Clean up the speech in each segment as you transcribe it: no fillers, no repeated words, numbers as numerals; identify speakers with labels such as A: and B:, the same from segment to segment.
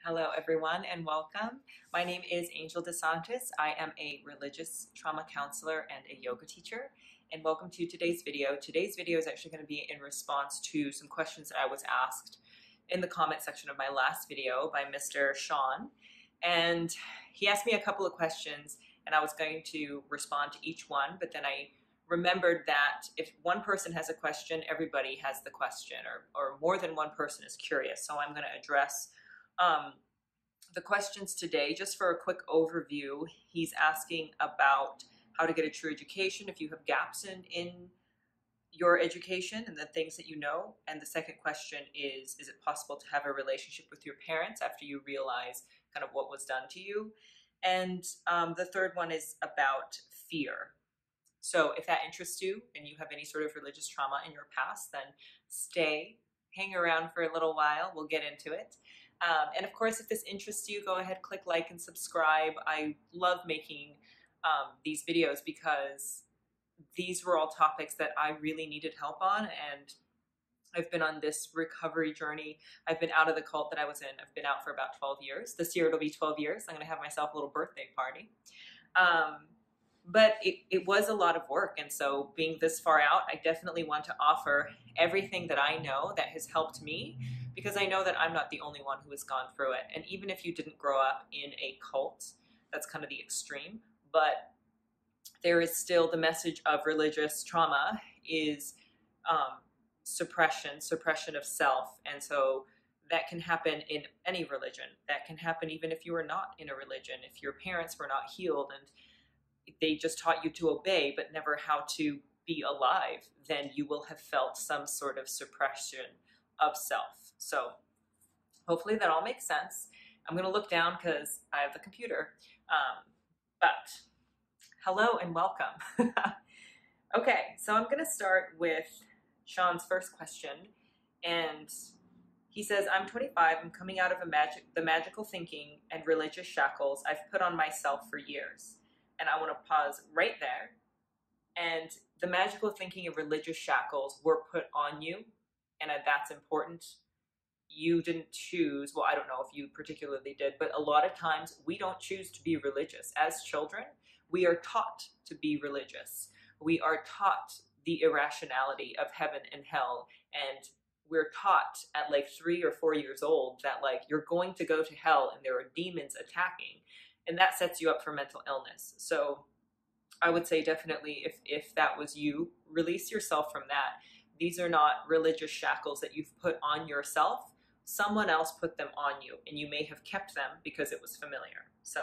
A: Hello, everyone, and welcome. My name is Angel DeSantis. I am a religious trauma counselor and a yoga teacher, and welcome to today's video. Today's video is actually going to be in response to some questions that I was asked in the comment section of my last video by Mr. Sean, and he asked me a couple of questions, and I was going to respond to each one, but then I remembered that if one person has a question, everybody has the question, or more than one person is curious, so I'm going to address the questions today. Just for a quick overview, he's asking about how to get a true education if you have gaps in your education and the things that you know. And the second question is it possible to have a relationship with your parents after you realize kind of what was done to you? And the third one is about fear. So if that interests you and you have any sort of religious trauma in your past, then hang around for a little while. We'll get into it. And of course, if this interests you, go ahead, click like and subscribe. I love making these videos because these were all topics that I really needed help on, and I've been on this recovery journey. I've been out of the cult that I was in. I've been out for about 12 years. This year it'll be 12 years. I'm going to have myself a little birthday party. But it was a lot of work, and so being this far out, I definitely want to offer everything that I know that has helped me, because I know that I'm not the only one who has gone through it. And even if you didn't grow up in a cult, that's kind of the extreme, but there is still the message of religious trauma is suppression of self. And so that can happen in any religion. That can happen even if you are not in a religion. If your parents were not healed and they just taught you to obey but never how to be alive, then you will have felt some sort of suppression of self. So hopefully that all makes sense. I'm going to look down because I have the computer. But hello and welcome. Okay, so I'm going to start with Sean's first question. And he says, I'm 25. I'm coming out of the magical thinking and religious shackles I've put on myself for years. And I want to pause right there. And the magical thinking and religious shackles were put on you, and that's important. You didn't choose, well, I don't know if you particularly did, but a lot of times we don't choose to be religious. As children, we are taught to be religious. We are taught the irrationality of heaven and hell, and we're taught at like 3 or 4 years old that like you're going to go to hell and there are demons attacking, and that sets you up for mental illness. So I would say definitely if that was you, release yourself from that. These are not religious shackles that you've put on yourself. Someone else put them on you, and you may have kept them because it was familiar. So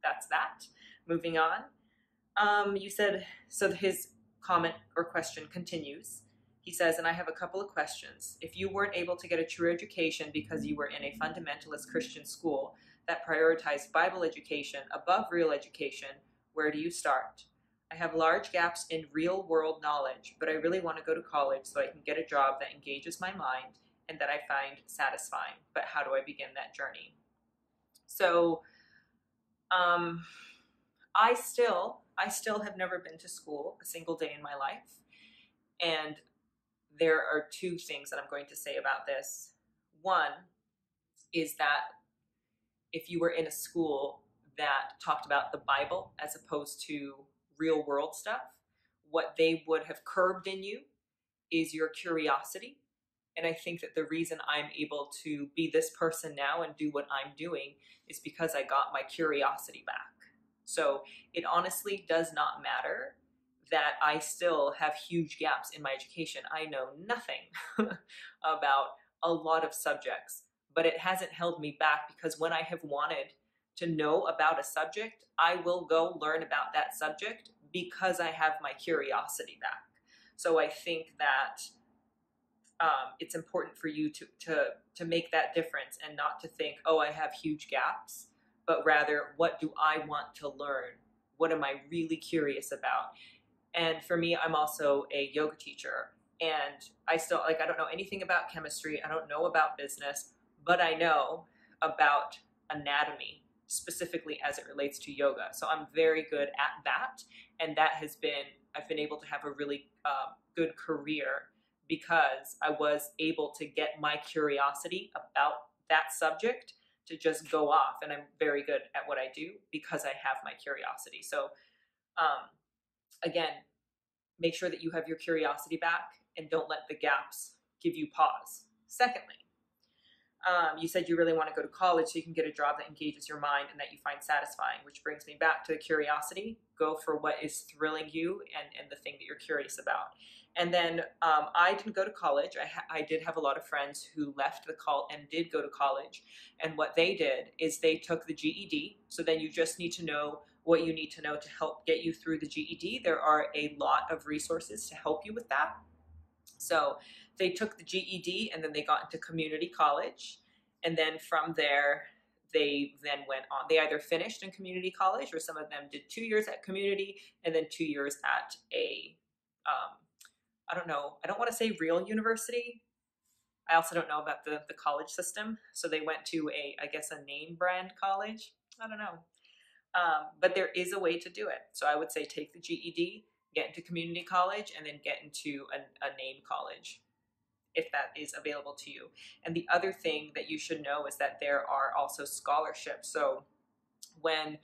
A: that's that. Moving on. You said, so his comment or question continues. He says, and I have a couple of questions. If you weren't able to get a true education because you were in a fundamentalist Christian school that prioritized Bible education above real education, where do you start? I have large gaps in real world knowledge, but I really want to go to college so I can get a job that engages my mind and that I find satisfying. But how do I begin that journey? So I still have never been to school a single day in my life. And there are two things that I'm going to say about this. One is that if you were in a school that talked about the Bible as opposed to real world stuff, what they would have curbed in you is your curiosity. And I think that the reason I'm able to be this person now and do what I'm doing is because I got my curiosity back. So it honestly does not matter that I still have huge gaps in my education. I know nothing about a lot of subjects, but it hasn't held me back, because when I have wanted to know about a subject, I will go learn about that subject because I have my curiosity back. So I think that it's important for you to make that difference and not to think, oh, I have huge gaps, but rather, what do I want to learn? What am I really curious about? And for me, I'm also a yoga teacher, and I don't know anything about chemistry. I don't know about business, but I know about anatomy, specifically as it relates to yoga. So I'm very good at that. And I've been able to have a really good career because I was able to get my curiosity about that subject to just go off, and I'm very good at what I do because I have my curiosity. So again, make sure that you have your curiosity back and don't let the gaps give you pause. Secondly, you said you really want to go to college so you can get a job that engages your mind and that you find satisfying, which brings me back to the curiosity. Go for what is thrilling you and the thing that you're curious about. And then I didn't go to college. I did have a lot of friends who left the college and did go to college. And what they did is they took the GED. So then you just need to know what you need to know to help get you through the GED. There are a lot of resources to help you with that. So they took the GED and then they got into community college. And then from there, they then went on. They either finished in community college, or some of them did 2 years at community and then 2 years at a, I don't know, I don't want to say real university. I also don't know about the college system. So they went to I guess a name brand college. I don't know. But there is a way to do it. So I would say take the GED, get into community college, and then get into a name college, if that is available to you. And the other thing that you should know is that there are also scholarships. So when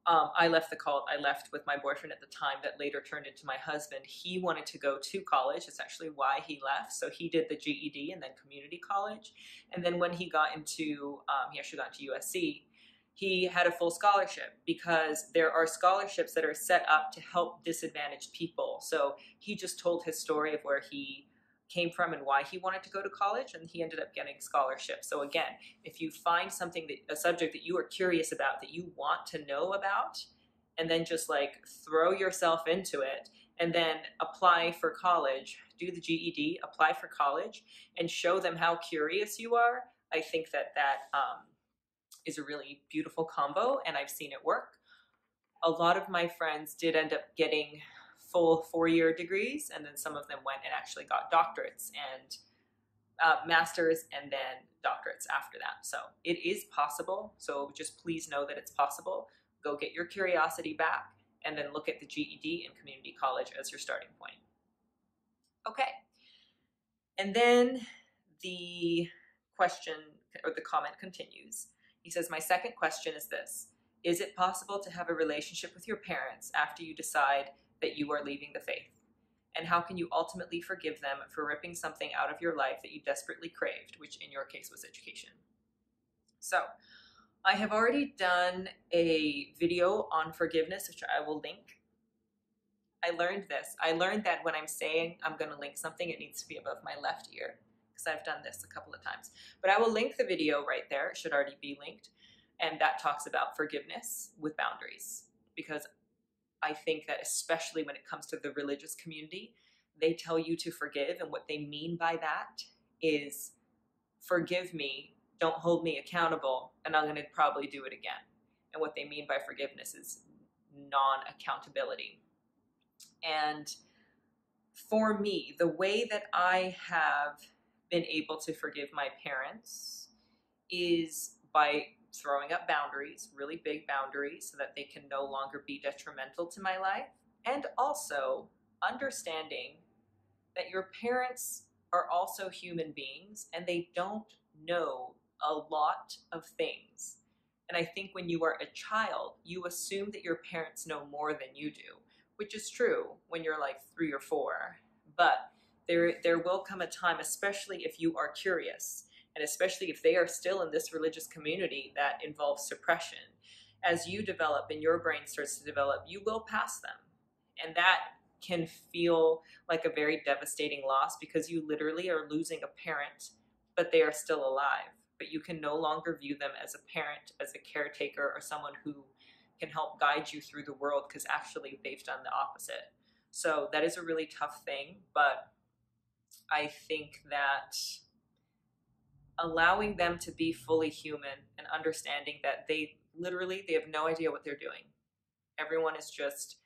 A: I left the cult, I left with my boyfriend at the time that later turned into my husband. He wanted to go to college. It's actually why he left. So he did the GED and then community college. And then when he got into, he actually got into USC, he had a full scholarship because there are scholarships that are set up to help disadvantaged people. So he just told his story of where he came from and why he wanted to go to college, and he ended up getting scholarships. So again, if you find something a subject that you are curious about, that you want to know about, and then just like throw yourself into it and then apply for college, do the GED, apply for college, and show them how curious you are, I think that is a really beautiful combo, and I've seen it work. A lot of my friends did end up getting full 4-year degrees, and then some of them went and actually got doctorates and masters and then doctorates after that. So it is possible. So just please know that it's possible. Go get your curiosity back and then look at the GED and community college as your starting point. Okay. And then the question or the comment continues. He says, my second question is this: is it possible to have a relationship with your parents after you decide that you are leaving the faith? And how can you ultimately forgive them for ripping something out of your life that you desperately craved, which in your case was education? So I have already done a video on forgiveness, which I will link. I learned this. I learned that when I'm saying I'm going to link something, it needs to be above my left ear, because I've done this a couple of times. But I will link the video right there. It should already be linked. And that talks about forgiveness with boundaries, because I think that especially when it comes to the religious community, they tell you to forgive, and what they mean by that is forgive me, don't hold me accountable, and I'm going to probably do it again. And what they mean by forgiveness is non-accountability. And for me, the way that I have been able to forgive my parents is by throwing up boundaries, really big boundaries, so that they can no longer be detrimental to my life, and also understanding that your parents are also human beings and they don't know a lot of things. And I think when you are a child, you assume that your parents know more than you do, which is true when you're like 3 or 4. But there will come a time, especially if you are curious, and especially if they are still in this religious community that involves suppression, as you develop and your brain starts to develop, you will pass them. And that can feel like a very devastating loss, because you literally are losing a parent, but they are still alive. But you can no longer view them as a parent, as a caretaker, or someone who can help guide you through the world, because actually they've done the opposite. So that is a really tough thing, but I think that allowing them to be fully human and understanding that they have no idea what they're doing. Everyone is just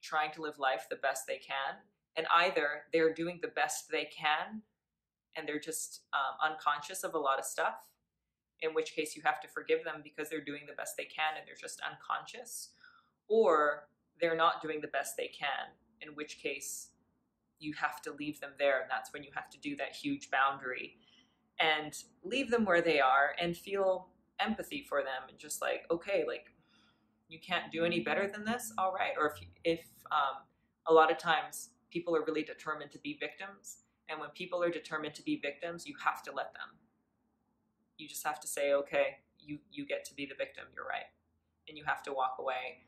A: trying to live life the best they can. And either they're doing the best they can and they're just unconscious of a lot of stuff, in which case you have to forgive them because they're doing the best they can and they're just unconscious, or they're not doing the best they can, in which case you have to leave them there. And that's when you have to do that huge boundary and leave them where they are and feel empathy for them, and just like, okay, like, you can't do any better than this, all right. Or if a lot of times people are really determined to be victims, and when people are determined to be victims, you have to let them. You just have to say, okay, you get to be the victim, you're right, and you have to walk away.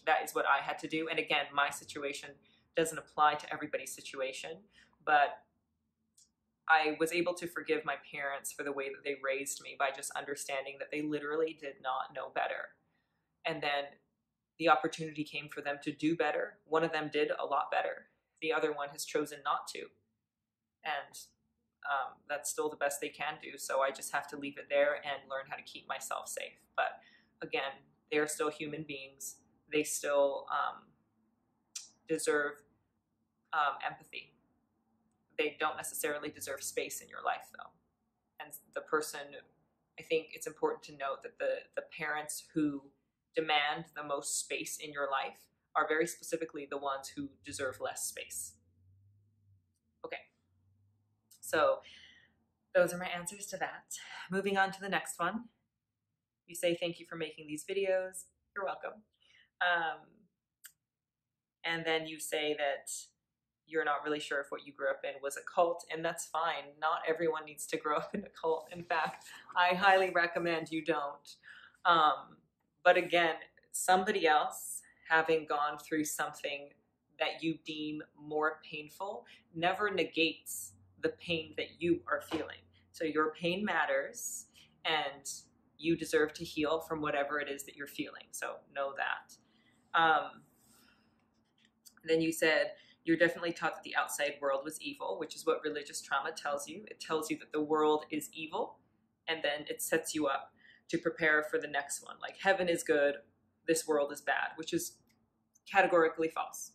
A: That is what I had to do. And again, my situation doesn't apply to everybody's situation, but I was able to forgive my parents for the way that they raised me by just understanding that they literally did not know better. And then the opportunity came for them to do better. One of them did a lot better. The other one has chosen not to. And that's still the best they can do. So I just have to leave it there and learn how to keep myself safe. But again, they're still human beings. They still deserve empathy. They don't necessarily deserve space in your life, though. And the person, I think it's important to note that the parents who demand the most space in your life are very specifically the ones who deserve less space. Okay, so those are my answers to that. Moving on to the next one. You say, thank you for making these videos. You're welcome. And then you say that you're not really sure if what you grew up in was a cult, and that's fine. Not everyone needs to grow up in a cult. In fact, I highly recommend you don't. But again, somebody else having gone through something that you deem more painful never negates the pain that you are feeling. So your pain matters, and you deserve to heal from whatever it is that you're feeling. So know that. Then you said, you're definitely taught that the outside world was evil, which is what religious trauma tells you. It tells you that the world is evil, and then it sets you up to prepare for the next one. Like, heaven is good, this world is bad, which is categorically false.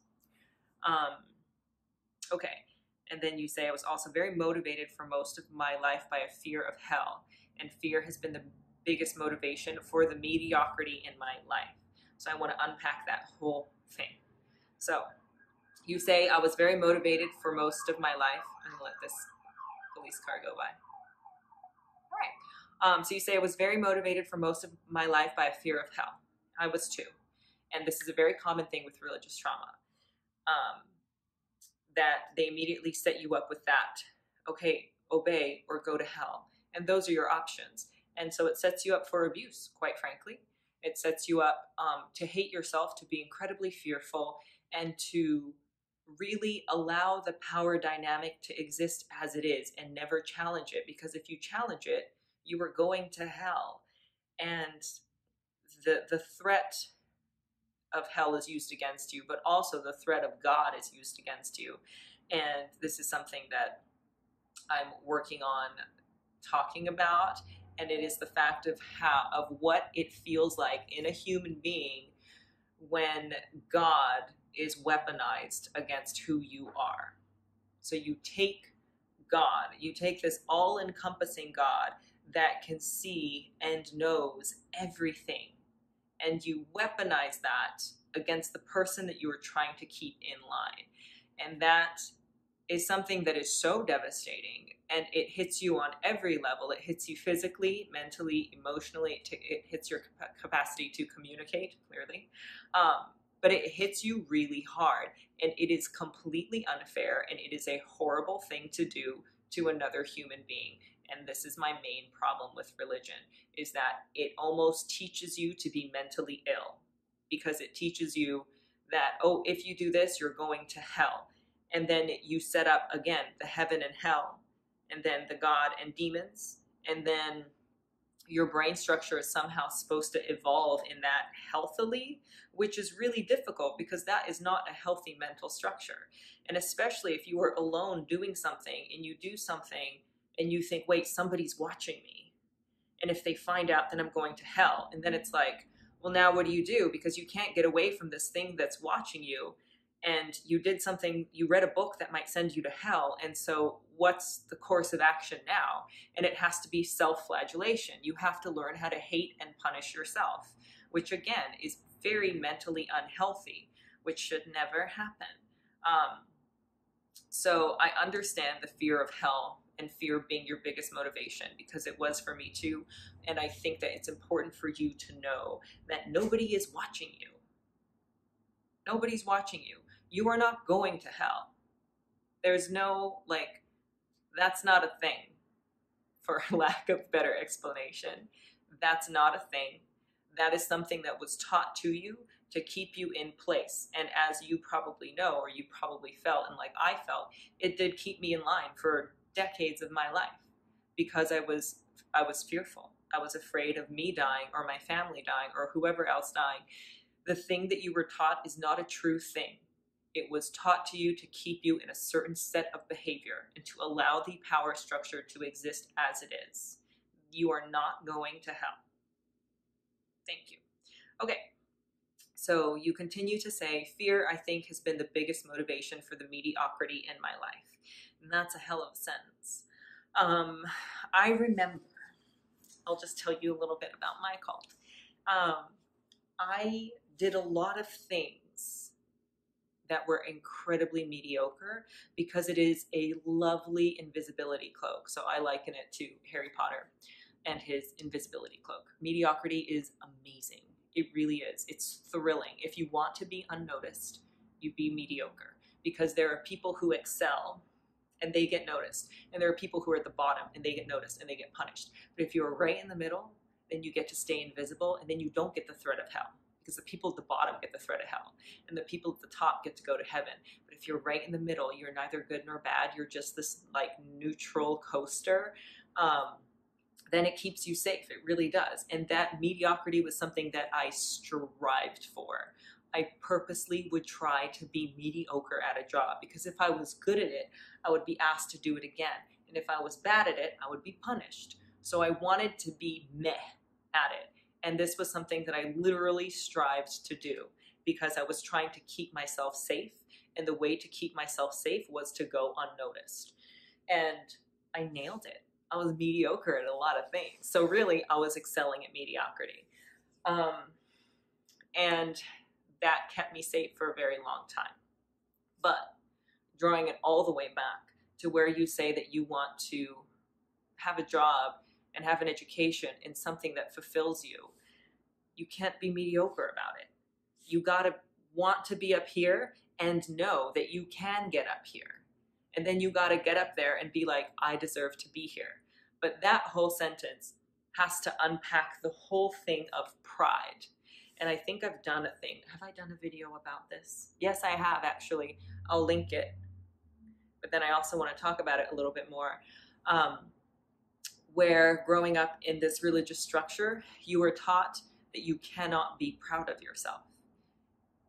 A: Okay, and then you say, I was also very motivated for most of my life by a fear of hell, and fear has been the biggest motivation for the mediocrity in my life. So I want to unpack that whole thing. So you say, I was very motivated for most of my life. I'm going to let this police car go by. All right. So you say, I was very motivated for most of my life by a fear of hell. I was too. And this is a very common thing with religious trauma, that they immediately set you up with that. Okay, obey or go to hell. And those are your options. And so it sets you up for abuse, quite frankly. It sets you up to hate yourself, to be incredibly fearful, and to really allow the power dynamic to exist as it is and never challenge it. Because if you challenge it, you are going to hell. And the threat of hell is used against you, but also the threat of God is used against you. And this is something that I'm working on talking about. And it is the fact of what it feels like in a human being when God is weaponized against who you are. So you take God, you take this all-encompassing God that can see and knows everything, and you weaponize that against the person that you are trying to keep in line. And that is something that is so devastating, and it hits you on every level. It hits you physically, mentally, emotionally. It hits your capacity to communicate clearly. But it hits you really hard, and it is completely unfair, and it is a horrible thing to do to another human being. And this is my main problem with religion, is that it almost teaches you to be mentally ill, because it teaches you that, oh, if you do this, you're going to hell. And then you set up, again, the heaven and hell, and then the God and demons, and then your brain structure is somehow supposed to evolve in that healthily, which is really difficult because that is not a healthy mental structure. And especially if you are alone doing something and you do something and you think, wait, somebody's watching me. And if they find out, then I'm going to hell. And then it's like, well, now what do you do? Because you can't get away from this thing that's watching you. And you did something, you read a book that might send you to hell. And so what's the course of action now? And it has to be self-flagellation. You have to learn how to hate and punish yourself, which again is very mentally unhealthy, which should never happen. So I understand the fear of hell and fear being your biggest motivation, because it was for me too. And I think that it's important for you to know that nobody is watching you. Nobody's watching you. You are not going to hell. There's no, like, that's not a thing, for lack of better explanation. That's not a thing. That is something that was taught to you to keep you in place. And as you probably know, or you probably felt, and like I felt, it did keep me in line for decades of my life, because I was fearful. I was afraid of me dying, or my family dying, or whoever else dying. The thing that you were taught is not a true thing. It was taught to you to keep you in a certain set of behavior and to allow the power structure to exist as it is. You are not going to hell. Thank you. Okay. So you continue to say, fear, I think, has been the biggest motivation for the mediocrity in my life. And that's a hell of a sentence. I remember, I'll just tell you a little bit about my cult. I did a lot of things that were incredibly mediocre because it is a lovely invisibility cloak. So I liken it to Harry Potter and his invisibility cloak. Mediocrity is amazing. It really is. It's thrilling. If you want to be unnoticed, you be mediocre, because there are people who excel and they get noticed, and there are people who are at the bottom and they get noticed and they get punished. But if you're right in the middle, then you get to stay invisible, and then you don't get the threat of hell, because the people at the bottom get the threat of hell and the people at the top get to go to heaven. But if you're right in the middle, you're neither good nor bad, you're just this like neutral coaster, then it keeps you safe. It really does. And that mediocrity was something that I strived for. I purposely would try to be mediocre at a job, because if I was good at it, I would be asked to do it again. And if I was bad at it, I would be punished. So I wanted to be meh at it. And this was something that I literally strived to do, because I was trying to keep myself safe. And the way to keep myself safe was to go unnoticed. And I nailed it. I was mediocre at a lot of things. So really, I was excelling at mediocrity. And that kept me safe for a very long time. But drawing it all the way back to where you say that you want to have a job and have an education in something that fulfills you, you can't be mediocre about it. You gotta want to be up here and know that you can get up here. And then you gotta get up there and be like, I deserve to be here. But that whole sentence has to unpack the whole thing of pride. And I think I've done a thing. Have I done a video about this? Yes, I have, actually. I'll link it. But then I also want to talk about it a little bit more. Where growing up in this religious structure, you were taught that you cannot be proud of yourself.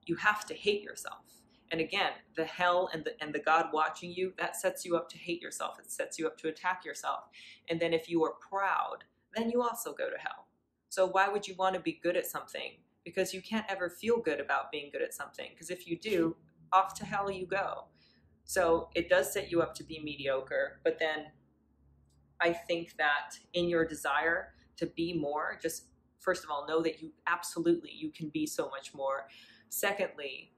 A: You have to hate yourself. And again, the hell and the God watching you, that sets you up to hate yourself. It sets you up to attack yourself. And then if you are proud, then you also go to hell. So why would you want to be good at something? Because you can't ever feel good about being good at something. Because if you do, off to hell you go. So it does set you up to be mediocre. But then I think that in your desire to be more, just first of all, know that you can be so much more. Secondly,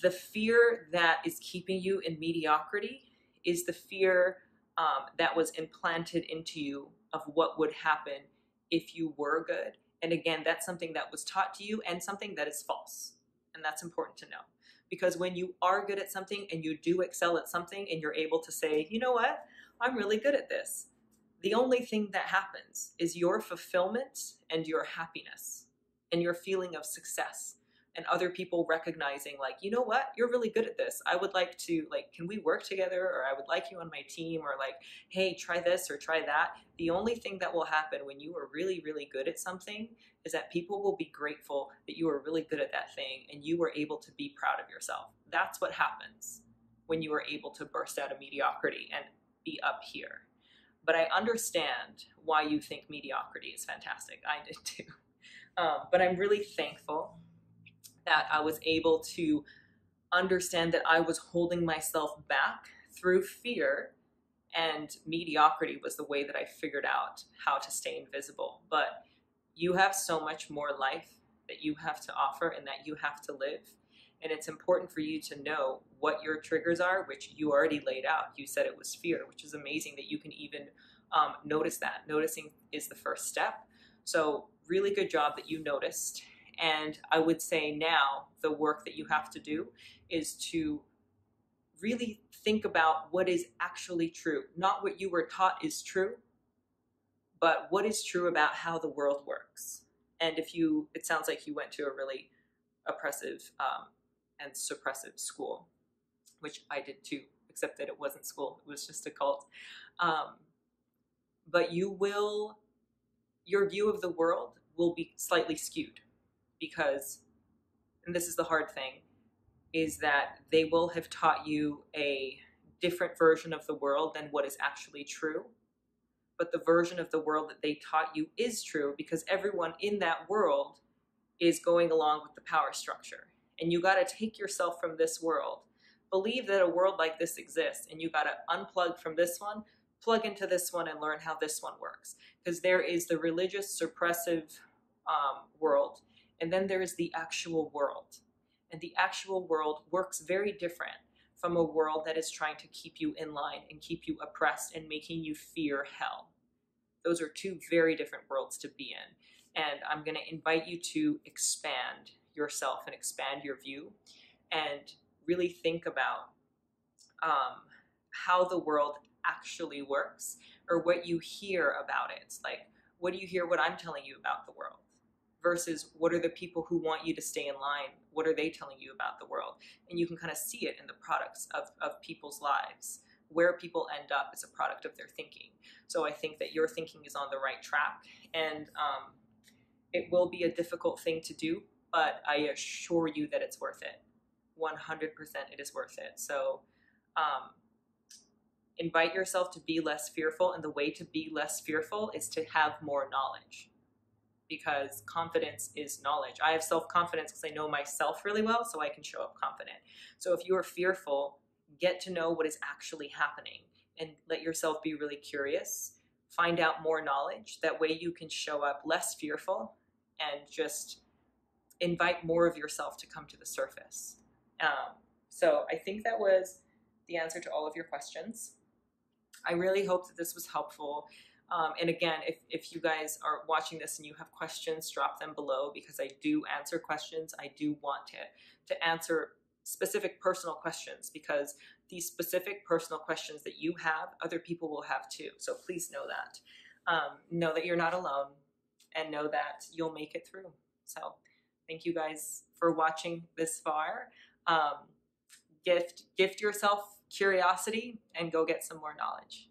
A: the fear that is keeping you in mediocrity is the fear that was implanted into you of what would happen if you were good. And again, that's something that was taught to you and something that is false. And that's important to know. Because when you are good at something and you do excel at something and you're able to say, you know what, I'm really good at this, the only thing that happens is your fulfillment and your happiness and your feeling of success. And other people recognizing, like, you know what, you're really good at this. I would like to, like, can we work together? Or I would like you on my team, or like, hey, try this or try that. The only thing that will happen when you are really, really good at something is that people will be grateful that you are really good at that thing and you were able to be proud of yourself. That's what happens when you are able to burst out of mediocrity and be up here. But I understand why you think mediocrity is fantastic. I did too. But I'm really thankful that I was able to understand that I was holding myself back through fear, and mediocrity was the way that I figured out how to stay invisible. But you have so much more life that you have to offer and that you have to live. And it's important for you to know what your triggers are, which you already laid out. You said it was fear, which is amazing that you can even notice that. Noticing is the first step. So really good job that you noticed. And I would say now the work that you have to do is to really think about what is actually true. Not what you were taught is true, but what is true about how the world works. And it sounds like you went to a really oppressive and suppressive school, which I did too, except that it wasn't school, it was just a cult. But your view of the world will be slightly skewed because, and this is the hard thing, is that they will have taught you a different version of the world than what is actually true. But the version of the world that they taught you is true because everyone in that world is going along with the power structure. And you got to take yourself from this world. Believe that a world like this exists, and you got to unplug from this one, plug into this one, and learn how this one works. Because there is the religious, suppressive world, and then there is the actual world. And the actual world works very different from a world that is trying to keep you in line and keep you oppressed and making you fear hell. Those are two very different worlds to be in. And I'm going to invite you to expand yourself and expand your view and really think about how the world actually works, or what you hear about it. Like, what do you hear what I'm telling you about the world? Versus what are the people who want you to stay in line? What are they telling you about the world? And you can kind of see it in the products of people's lives. Where people end up is a product of their thinking. So I think that your thinking is on the right track, and it will be a difficult thing to do, but I assure you that it's worth it. 100% it is worth it. So invite yourself to be less fearful, and the way to be less fearful is to have more knowledge. Because confidence is knowledge. I have self-confidence because I know myself really well, so I can show up confident. So if you are fearful, get to know what is actually happening and let yourself be really curious. Find out more knowledge. That way you can show up less fearful and just invite more of yourself to come to the surface. So I think that was the answer to all of your questions. I really hope that this was helpful. And again, if you guys are watching this and you have questions, drop them below, because I do answer questions. I do want to answer specific personal questions, because these specific personal questions that you have, other people will have too. So please know that. Know that you're not alone, and know that you'll make it through. So thank you guys for watching this far. Gift yourself curiosity and go get some more knowledge.